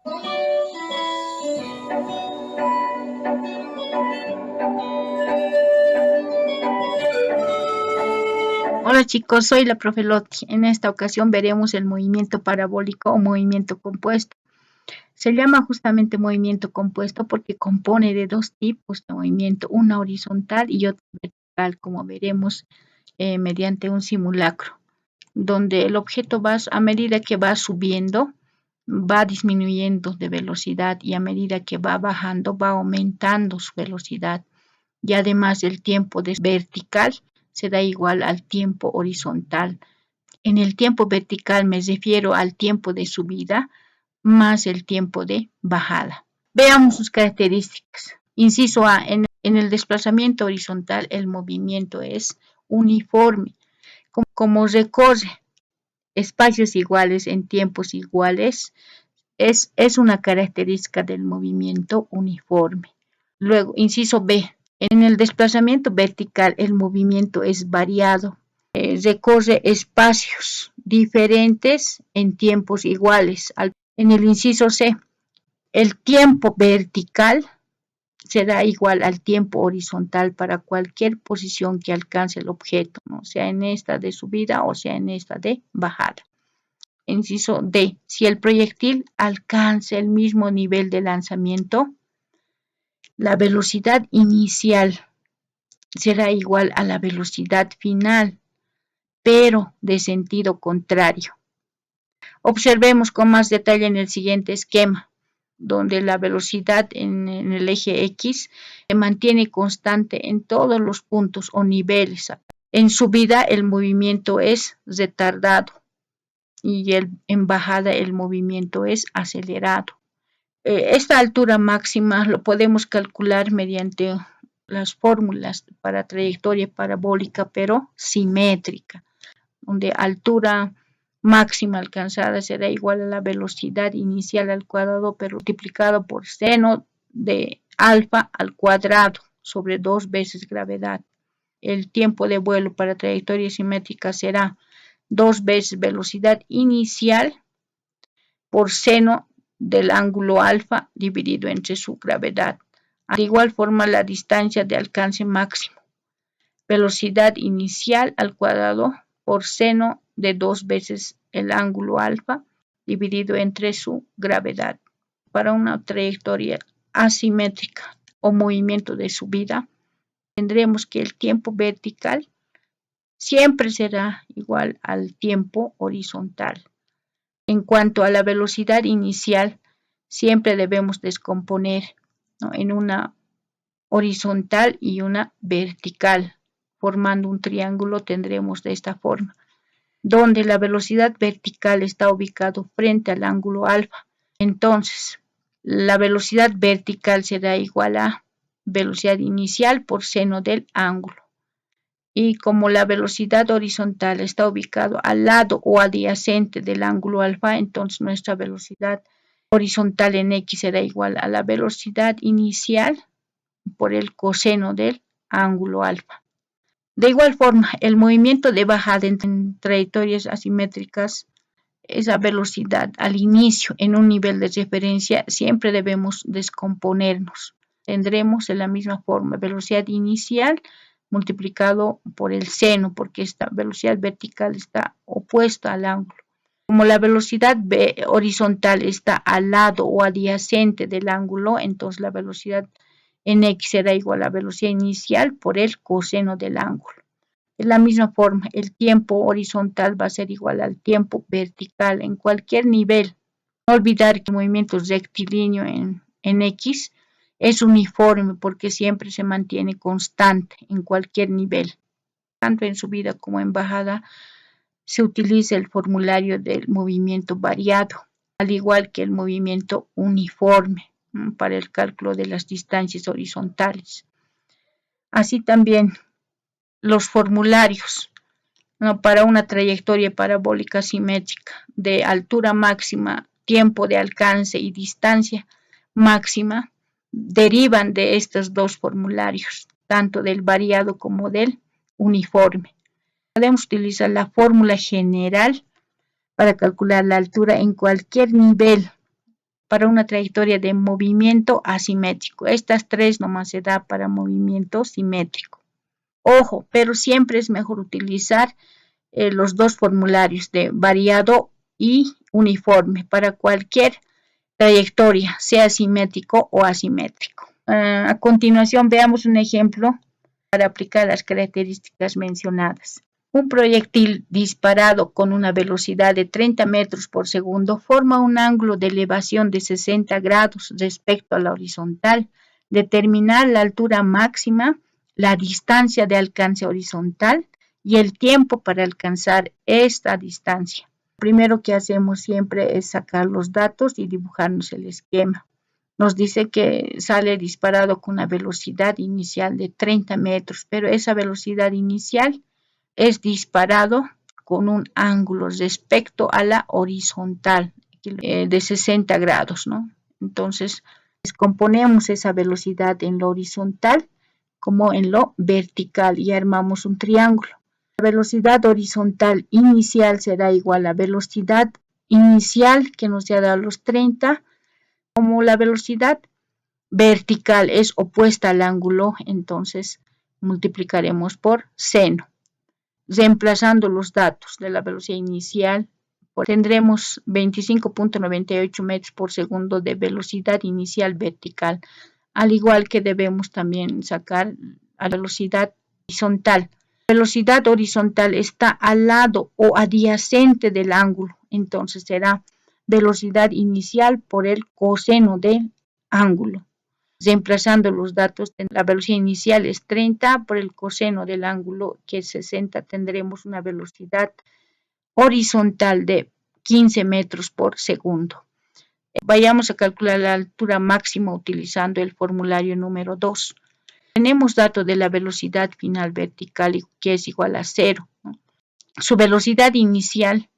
Hola chicos, soy la profe Loti. En esta ocasión veremos el movimiento parabólico o movimiento compuesto. Se llama justamente movimiento compuesto porque compone de dos tipos de movimiento, una horizontal y otra vertical, como veremos mediante un simulacro, donde el objeto va, a medida que va subiendo, va disminuyendo de velocidad y a medida que va bajando, va aumentando su velocidad. Y además el tiempo de vertical será igual al tiempo horizontal. En el tiempo vertical me refiero al tiempo de subida más el tiempo de bajada. Veamos sus características. Inciso A, en el desplazamiento horizontal el movimiento es uniforme. Como recorre espacios iguales en tiempos iguales, es una característica del movimiento uniforme. Luego, inciso B, en el desplazamiento vertical el movimiento es variado, recorre espacios diferentes en tiempos iguales. En el inciso C, el tiempo vertical será igual al tiempo horizontal para cualquier posición que alcance el objeto, ¿no? Sea en esta de subida o sea en esta de bajada. Inciso D, si el proyectil alcanza el mismo nivel de lanzamiento, la velocidad inicial será igual a la velocidad final, pero de sentido contrario. Observemos con más detalle en el siguiente esquema, donde la velocidad en el eje X se mantiene constante en todos los puntos o niveles. En subida el movimiento es retardado y en bajada el movimiento es acelerado. Esta altura máxima lo podemos calcular mediante las fórmulas para trayectoria parabólica, pero simétrica, donde altura máxima alcanzada será igual a la velocidad inicial al cuadrado, pero multiplicado por seno de alfa al cuadrado sobre 2 veces gravedad. El tiempo de vuelo para trayectoria simétrica será 2 veces velocidad inicial por seno del ángulo alfa dividido entre su gravedad. De igual forma, la distancia de alcance máximo, velocidad inicial al cuadrado por seno de 2 veces el ángulo alfa dividido entre su gravedad. Para una trayectoria asimétrica o movimiento de subida, tendremos que el tiempo vertical siempre será igual al tiempo horizontal. En cuanto a la velocidad inicial, siempre debemos descomponer, ¿no?, en una horizontal y una vertical. Formando un triángulo tendremos de esta forma, donde la velocidad vertical está ubicado frente al ángulo alfa. Entonces, la velocidad vertical será igual a velocidad inicial por seno del ángulo. Y como la velocidad horizontal está ubicado al lado o adyacente del ángulo alfa, entonces nuestra velocidad horizontal en X será igual a la velocidad inicial por el coseno del ángulo alfa. De igual forma, el movimiento de bajada en trayectorias asimétricas, esa velocidad al inicio en un nivel de referencia, siempre debemos descomponernos. Tendremos de la misma forma velocidad inicial multiplicado por el seno, porque esta velocidad vertical está opuesta al ángulo. Como la velocidad horizontal está al lado o adyacente del ángulo, entonces la velocidad en X será igual a la velocidad inicial por el coseno del ángulo. De la misma forma, el tiempo horizontal va a ser igual al tiempo vertical en cualquier nivel. No olvidar que el movimiento rectilíneo en X es uniforme porque siempre se mantiene constante en cualquier nivel. Tanto en subida como en bajada se utiliza el formulario del movimiento variado, al igual que el movimiento uniforme para el cálculo de las distancias horizontales. Así también los formularios, ¿no?, para una trayectoria parabólica simétrica de altura máxima, tiempo de alcance y distancia máxima derivan de estos dos formularios, tanto del variado como del uniforme. Podemos utilizar la fórmula general para calcular la altura en cualquier nivel para una trayectoria de movimiento asimétrico. Estas tres nomás se da para movimiento simétrico. Ojo, pero siempre es mejor utilizar los dos formularios de variado y uniforme para cualquier trayectoria, sea simétrico o asimétrico. A continuación veamos un ejemplo para aplicar las características mencionadas. Un proyectil disparado con una velocidad de 30 metros por segundo forma un ángulo de elevación de 60 grados respecto a la horizontal. Determinar la altura máxima, la distancia de alcance horizontal y el tiempo para alcanzar esta distancia. Lo primero que hacemos siempre es sacar los datos y dibujarnos el esquema. Nos dice que sale disparado con una velocidad inicial de 30 metros, pero esa velocidad inicial es disparado con un ángulo respecto a la horizontal de 60 grados, ¿no? Entonces, descomponemos esa velocidad en lo horizontal como en lo vertical y armamos un triángulo. La velocidad horizontal inicial será igual a velocidad inicial que nos ha dado los 30, como la velocidad vertical es opuesta al ángulo, entonces multiplicaremos por seno. Reemplazando los datos de la velocidad inicial, tendremos 25.98 metros por segundo de velocidad inicial vertical, al igual que debemos también sacar la velocidad horizontal. La velocidad horizontal está al lado o adyacente del ángulo, entonces será velocidad inicial por el coseno del ángulo. Reemplazando los datos, la velocidad inicial es 30 por el coseno del ángulo, que es 60, tendremos una velocidad horizontal de 15 metros por segundo. Vayamos a calcular la altura máxima utilizando el formulario número 2. Tenemos datos de la velocidad final vertical, que es igual a 0. Su velocidad inicial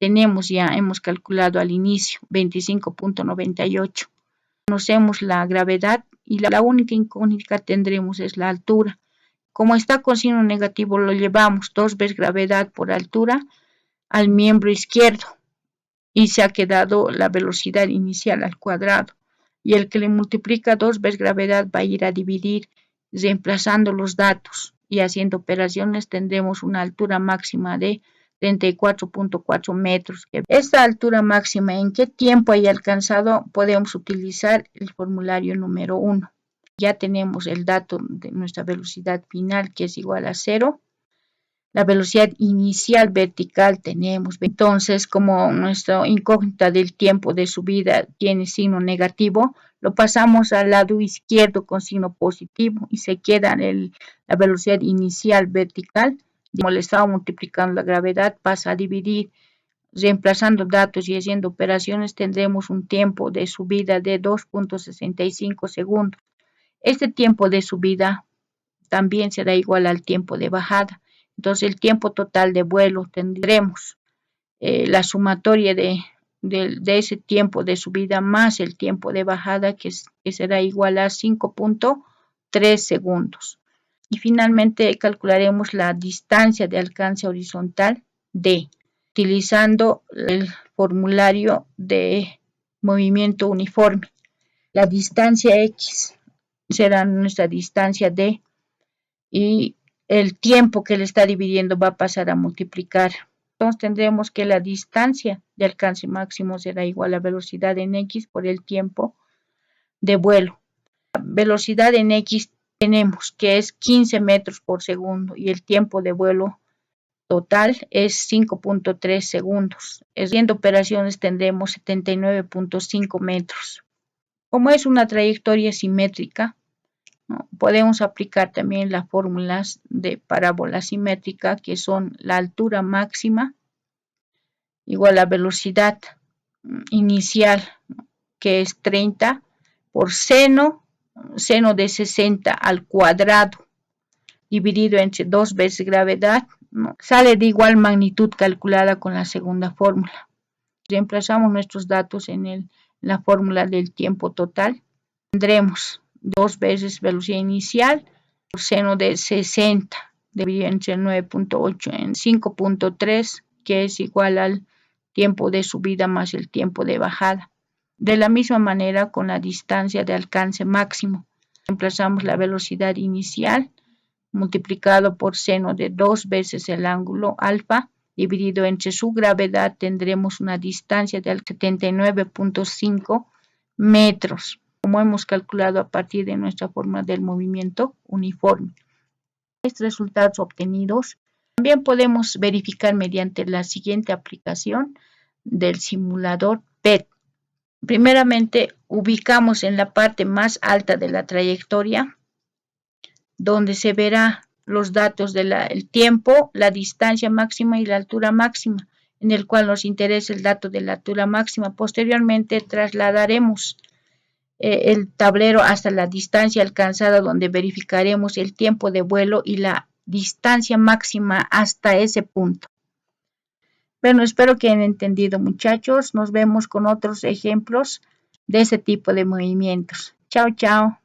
hemos calculado al inicio, 25.98. Conocemos la gravedad y la única incógnita que tendremos es la altura. Como está con signo negativo, lo llevamos 2 veces gravedad por altura al miembro izquierdo y se ha quedado la velocidad inicial al cuadrado. Y el que le multiplica 2 veces gravedad va a ir a dividir, reemplazando los datos y haciendo operaciones tendremos una altura máxima de 34.4 metros. Esta altura máxima, ¿en qué tiempo haya alcanzado? Podemos utilizar el formulario número 1. Ya tenemos el dato de nuestra velocidad final, que es igual a 0. La velocidad inicial vertical tenemos. Entonces, como nuestra incógnita del tiempo de subida tiene signo negativo, lo pasamos al lado izquierdo con signo positivo y se queda la velocidad inicial vertical. Como le estaba multiplicando la gravedad, pasa a dividir, reemplazando datos y haciendo operaciones, tendremos un tiempo de subida de 2.65 segundos. Este tiempo de subida también será igual al tiempo de bajada. Entonces, el tiempo total de vuelo tendremos la sumatoria de ese tiempo de subida más el tiempo de bajada, que será igual a 5.3 segundos. Y finalmente calcularemos la distancia de alcance horizontal D, utilizando el formulario de movimiento uniforme. La distancia X será nuestra distancia D y el tiempo que le está dividiendo va a pasar a multiplicar. Entonces tendremos que la distancia de alcance máximo será igual a velocidad en X por el tiempo de vuelo. La velocidad en X tenemos que es 15 metros por segundo y el tiempo de vuelo total es 5.3 segundos. Haciendo operaciones tendremos 79.5 metros. Como es una trayectoria simétrica, ¿no? Podemos aplicar también las fórmulas de parábola simétrica, que son la altura máxima igual a velocidad inicial, que es 30 por seno de 60 al cuadrado, dividido entre 2 veces gravedad, ¿no? Sale de igual magnitud calculada con la segunda fórmula. Reemplazamos nuestros datos en la fórmula del tiempo total. Tendremos 2 veces velocidad inicial por seno de 60, dividido entre 9.8 en 5.3, que es igual al tiempo de subida más el tiempo de bajada. De la misma manera con la distancia de alcance máximo. Reemplazamos la velocidad inicial multiplicado por seno de 2 veces el ángulo alfa dividido entre su gravedad, tendremos una distancia de 79.5 metros, como hemos calculado a partir de nuestra fórmula del movimiento uniforme. Estos resultados obtenidos también podemos verificar mediante la siguiente aplicación del simulador PET. Primeramente, ubicamos en la parte más alta de la trayectoria, donde se verá los datos del tiempo, la distancia máxima y la altura máxima, en el cual nos interesa el dato de la altura máxima. Posteriormente trasladaremos el tablero hasta la distancia alcanzada, donde verificaremos el tiempo de vuelo y la distancia máxima hasta ese punto. Bueno, espero que hayan entendido, muchachos. Nos vemos con otros ejemplos de ese tipo de movimientos. Chao, chao.